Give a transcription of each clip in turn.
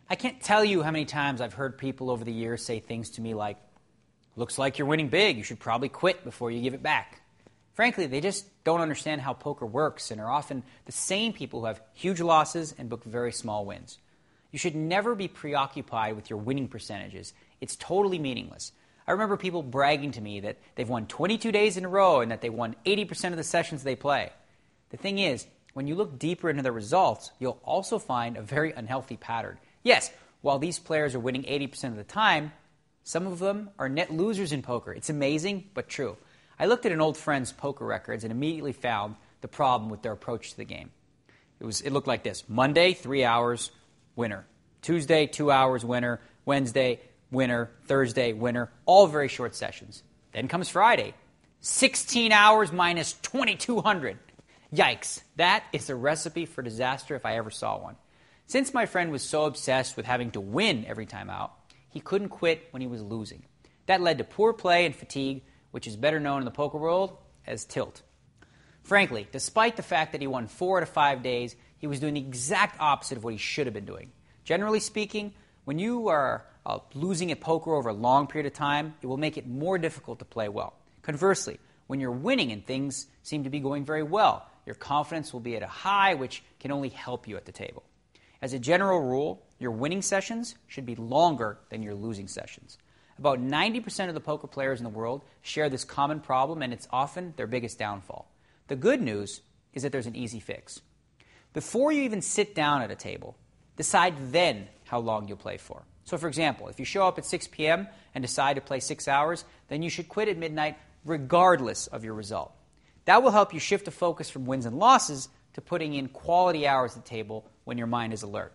I can't tell you how many times I've heard people over the years say things to me like, looks like you're winning big, you should probably quit before you give it back. Frankly, they just don't understand how poker works and are often the same people who have huge losses and book very small wins. You should never be preoccupied with your winning percentages. It's totally meaningless. I remember people bragging to me that they've won 22 days in a row and that they won 80% of the sessions they play. The thing is, when you look deeper into the results, you'll also find a very unhealthy pattern. Yes, while these players are winning 80% of the time, some of them are net losers in poker. It's amazing, but true. I looked at an old friend's poker records and immediately found the problem with their approach to the game. It looked like this. Monday, 3 hours, winner. Tuesday, 2 hours, winner. Wednesday, winner. Thursday, winner. All very short sessions. Then comes Friday. 16 hours minus 2,200. Yikes. That is a recipe for disaster if I ever saw one. Since my friend was so obsessed with having to win every time out, he couldn't quit when he was losing. That led to poor play and fatigue, which is better known in the poker world as tilt. Frankly, despite the fact that he won 4 out of 5 days, he was doing the exact opposite of what he should have been doing. Generally speaking, when you are losing at poker over a long period of time, it will make it more difficult to play well. Conversely, when you're winning and things seem to be going very well, your confidence will be at a high, which can only help you at the table. As a general rule, your winning sessions should be longer than your losing sessions. About 90% of the poker players in the world share this common problem, and it's often their biggest downfall. The good news is that there's an easy fix. Before you even sit down at a table, decide then how long you'll play for. So, for example, if you show up at 6 p.m. and decide to play 6 hours, then you should quit at midnight regardless of your result. That will help you shift the focus from wins and losses to putting in quality hours at the table when your mind is alert.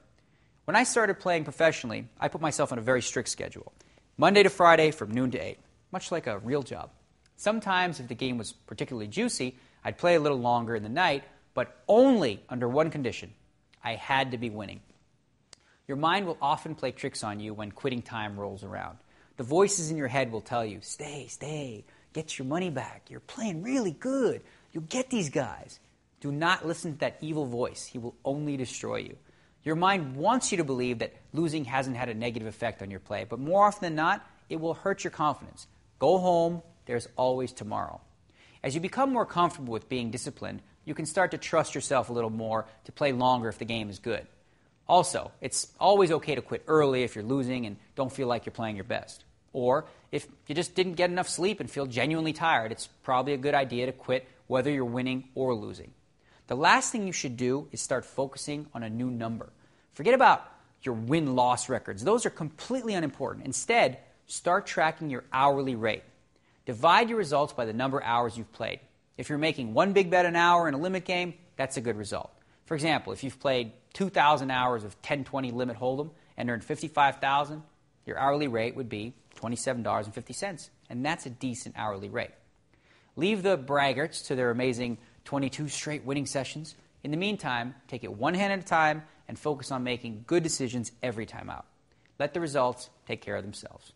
When I started playing professionally, I put myself on a very strict schedule. Monday to Friday from noon to 8, much like a real job. Sometimes, if the game was particularly juicy, I'd play a little longer in the night, but only under one condition. I had to be winning. Your mind will often play tricks on you when quitting time rolls around. The voices in your head will tell you, stay, get your money back. You're playing really good. You'll get these guys. Do not listen to that evil voice. He will only destroy you. Your mind wants you to believe that losing hasn't had a negative effect on your play, but more often than not, it will hurt your confidence. Go home. There's always tomorrow. As you become more comfortable with being disciplined, you can start to trust yourself a little more to play longer if the game is good. Also, it's always okay to quit early if you're losing and don't feel like you're playing your best. Or if you just didn't get enough sleep and feel genuinely tired, it's probably a good idea to quit whether you're winning or losing. The last thing you should do is start focusing on a new number. Forget about your win-loss records. Those are completely unimportant. Instead, start tracking your hourly rate. Divide your results by the number of hours you've played. If you're making one big bet an hour in a limit game, that's a good result. For example, if you've played 2,000 hours of 10-20 limit hold'em and earned $55,000, your hourly rate would be $27.50, and that's a decent hourly rate. Leave the braggarts to their amazing 22 straight winning sessions. In the meantime, take it one hand at a time and focus on making good decisions every time out. Let the results take care of themselves.